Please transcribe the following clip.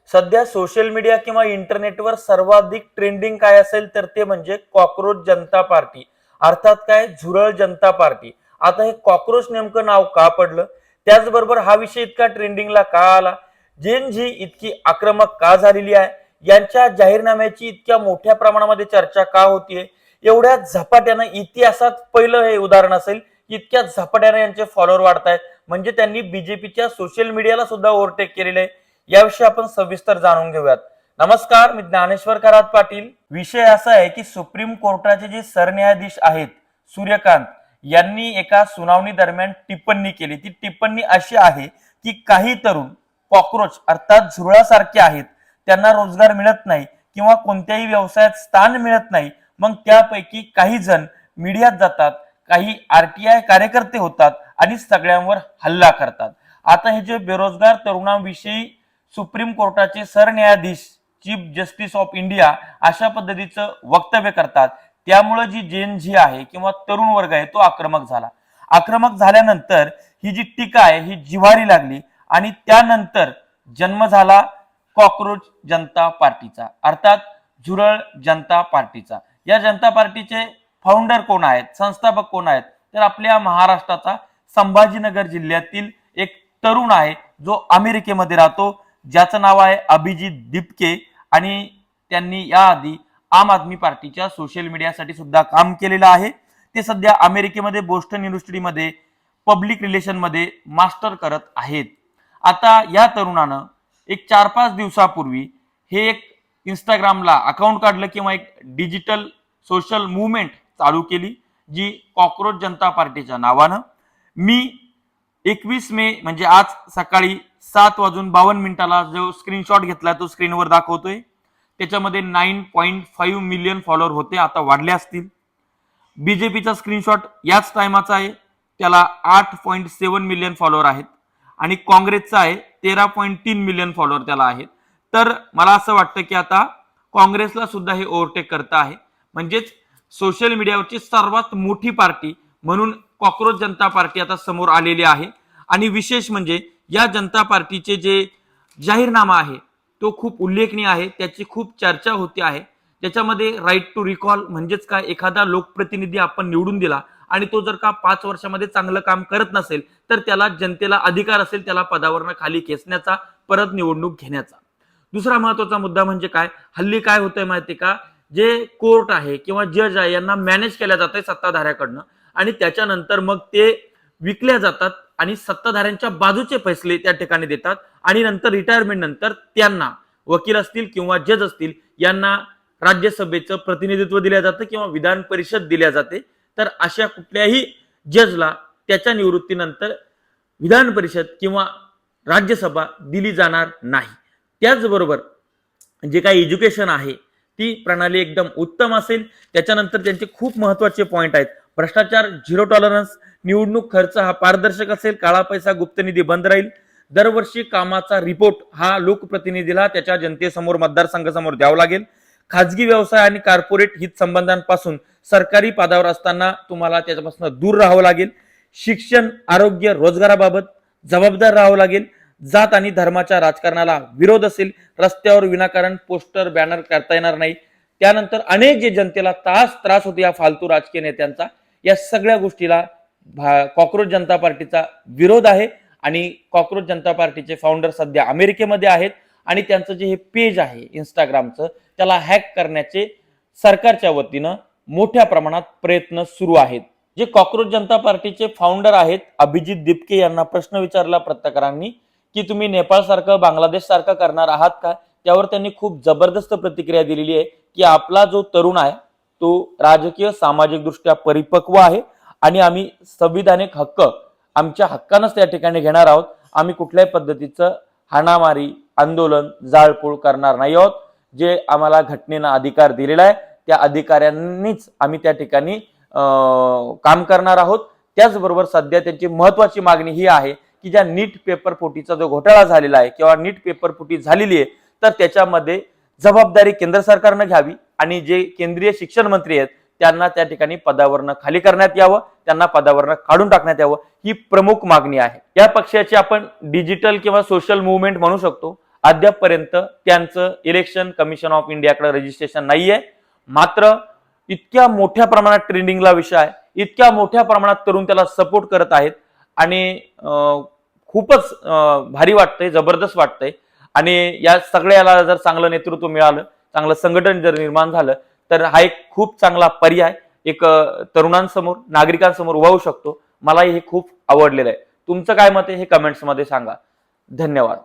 सध्या social media किंवा इंटरनेटवर सर्वाधिक ट्रेंडिंग काय असेल तर ते म्हणजे कॉकरोच जनता पार्टी, अर्थात काय झुरळ जनता पार्टी. आता हे कॉकरोच नेमकं नाव का पडलं, त्याचबरोबर हा विषय इतका ट्रेंडिंगला का आला, जेन झी इतकी आक्रमक का झालेली आहे, यांच्या जाहीरनाम्याची इतक्या मोठ्या प्रमाणामध्ये चर्चा का होतीये, एवढ्या झपाट्यानं इतिहासात पहिलं हे उदाहरण असेल, इतक्या झपाट्यानं यांचे फॉलोअर वाढतायत, म्हणजे त्यांनी बीजेपीच्या सोशल मीडियाला सुद्धा ओव्हरटेक केलेलं आहे. याविषयी आपण सविस्तर जाणून घेऊयात. नमस्कार, मी ज्ञानेश्वर खरात पाटील. विषय असा आहे की सुप्रीम कोर्टाचे जे सरन्यायाधीश आहेत सूर्यकांत यांनी एका सुनावणी दरम्यान टिप्पणी केली. ती टिप्पणी अशी आहे की काही तरुण कॉकरोच अर्थात झुरळासारखे आहेत, त्यांना रोजगार मिळत नाही किंवा कोणत्याही व्यवसायात स्थान मिळत नाही. मग त्यापैकी काही जण मीडियात जातात, काही आरटीआय कार्यकर्ते होतात आणि सगळ्यांवर हल्ला करतात. आता हे जे बेरोजगार तरुणांविषयी सुप्रीम कोर्टाचे सरन्यायाधीश चीफ जस्टिस ऑफ इंडिया अशा पद्धतीचं वक्तव्य करतात, त्यामुळे जी जेन झी आहे किंवा तरुण वर्ग आहे तो आक्रमक झाला. आक्रमक झाल्यानंतर ही जी टीका आहे ही जिव्हारी लागली आणि त्यानंतर जन्म झाला कॉकरोच जनता पार्टीचा, अर्थात झुरळ जनता पार्टीचा. या जनता पार्टीचे फाउंडर कोण आहेत, संस्थापक कोण आहेत, तर आपल्या महाराष्ट्राचा संभाजीनगर जिल्ह्यातील एक तरुण आहे जो अमेरिकेमध्ये राहतो, ज्याचं नाव आहे अभिजित दिपके. आणि त्यांनी याआधी आम आदमी पार्टीच्या सोशल मीडियासाठी सुद्धा काम केलेलं आहे. ते सध्या अमेरिकेमध्ये बोस्टन युनिव्हर्सिटीमध्ये पब्लिक रिलेशन मध्ये मास्टर करत आहेत. आता या तरुणानं एक 4-5 दिवसापूर्वी हे एक इंस्टाग्रामला अकाउंट काढलं किंवा एक डिजिटल सोशल मुवमेंट चालू केली जी कॉकरोच जनता पार्टीच्या नावानं. मी 21 मे म्हणजे आज सकाळी 7:52 जो स्क्रीनशॉट घेतला तो स्क्रीनवर दाखवतोय. त्याच्यामध्ये 9.5 मिलियन फॉलोअर होते, आता वाढले असतील. बीजेपीचा स्क्रीनशॉट याच टायमाचा आहे, त्याला 8.7 मिलियन फॉलोअर आहेत आणि काँग्रेसचा आहे 13.3 मिलियन फॉलोअर त्याला आहेत. तर मला असं वाटतं की आता काँग्रेसला सुद्धा हे ओव्हरटेक करत आहे. म्हणजेच सोशल मीडियावरची सर्वात मोठी पार्टी म्हणून कॉकरोच जनता पार्टी आता समोर आलेली आहे. आणि विशेष म्हणजे या जनता पार्टीचे जे जाहीरनामा आहे तो खूप उल्लेखनीय आहे, त्याची खूप चर्चा होती आहे. त्याच्यामध्ये राईट टू रिकॉल म्हणजेच काय, एखादा लोकप्रतिनिधी आपण निवडून दिला आणि तो जर का 5 वर्षामध्ये चांगलं काम करत नसेल तर त्याला जनतेला अधिकार असेल त्याला पदावरनं खाली खेचण्याचा, परत निवडणूक घेण्याचा. दुसरा महत्वाचा मुद्दा म्हणजे काय, हल्ली काय होतंय माहिती का, जे कोर्ट आहे किंवा जज आहे यांना मॅनेज केल्या जात आहे सत्ताधाऱ्याकडनं आणि त्याच्यानंतर मग ते विकल्या जातात आणि सत्ताधाऱ्यांच्या बाजूचे फैसले त्या ठिकाणी देतात आणि नंतर रिटायरमेंट नंतर त्यांना वकील असतील किंवा जज असतील यांना राज्यसभेचं प्रतिनिधित्व दिलं जातं किंवा विधान परिषद दिल्या जाते. तर अशा कुठल्याही जजला त्याच्या निवृत्तीनंतर विधान परिषद किंवा राज्यसभा दिली जाणार नाही. त्याचबरोबर जे काही एज्युकेशन आहे ती प्रणाली एकदम उत्तम असेल. त्याच्यानंतर त्यांचे खूप महत्वाचे पॉइंट आहेत, भ्रष्टाचार झिरो टॉलरन्स, निवडणूक खर्च हा पारदर्शक असेल, काळा पैसा गुप्त निधी बंद राहील, दरवर्षी कामाचा रिपोर्ट हा लोकप्रतिनिधीला त्याच्या जनतेसमोर मतदारसंघासमोर द्यावा लागेल, खाजगी व्यवसाय आणि कॉर्पोरेट हित संबंधांपासून सरकारी पदावर असताना तुम्हाला त्याच्यापासून दूर राहावं लागेल, शिक्षण आरोग्य रोजगाराबाबत जबाबदार राहावं लागेल, जात आणि धर्माच्या राजकारणाला विरोध असेल, रस्त्यावर विनाकारण पोस्टर बॅनर करता येणार नाही. त्यानंतर अनेक जे जनतेला त्रास होतो या फालतू राजकीय नेत्यांचा, या सगळ्या गोष्टीला कॉकरोच जनता पार्टीचा विरोध आहे. आणि कॉकरोच जनता पार्टीचे फाउंडर सध्या अमेरिकेमध्ये आहेत आणि त्यांचं जे हे पेज आहे इंस्टाग्रामचं त्याला हॅक करण्याचे सरकारच्या वतीनं मोठ्या प्रमाणात प्रयत्न सुरू आहेत. जे कॉकरोच जनता पार्टीचे फाउंडर आहेत अभिजित दिपके यांना प्रश्न विचारला पत्रकारांनी की तुम्ही नेपाळ सारखं बांगलादेश सारखं करणार आहात का, त्यावर त्यांनी खूप जबरदस्त प्रतिक्रिया दिलेली आहे की आपला जो तरुण आहे तो राजकीय सामाजिक दृष्ट्या परिपक्व आहे आणि आम्ही संविधानिक हक्क आमच्या हक्कानंच त्या ठिकाणी घेणार आहोत. आम्ही कुठल्याही पद्धतीचं हाणामारी आंदोलन जाळपोळ करणार नाही आहोत. जे आम्हाला घटनेनं अधिकार दिलेला आहे त्या अधिकाऱ्यांनीच आम्ही त्या ठिकाणी काम करणार आहोत. त्याचबरोबर सध्या त्यांची महत्वाची मागणी ही आहे की ज्या नीट पेपर फुटीचा जो घोटाळा झालेला आहे किंवा नीट पेपर फुटी झालेली आहे तर त्याच्यामध्ये जबाबदारी केंद्र सरकारनं घ्यावी आणि जे केंद्रीय शिक्षण मंत्री आहेत त्यांना त्या ठिकाणी पदावरनं खाली करण्यात यावं, त्यांना पदावरनं काढून टाकण्यात यावं, ही प्रमुख मागणी आहे. या पक्षाची आपण डिजिटल किंवा सोशल मुवमेंट म्हणू शकतो. अद्यापपर्यंत त्यांचं इलेक्शन कमिशन ऑफ इंडियाकडे रजिस्ट्रेशन नाहीये. मात्र इतक्या मोठ्या प्रमाणात ट्रेंडिंगला विषय आहे, इतक्या मोठ्या प्रमाणात तरुण त्याला सपोर्ट करत आहेत आणि खूपच भारी वाटतंय, जबरदस्त वाटतंय. आणि या सगळ्याला जर चांगलं नेतृत्व मिळालं, चांगलं संघटन जर निर्माण झालं तर हा एक खूप चांगला पर्याय एक तरुणांसमोर, नागरिकांसमोर वाहू शकतो. मलाही हे खूप आवडलेलं आहे. तुमचं काय मत आहे हे कमेंट्स मध्ये सांगा. धन्यवाद.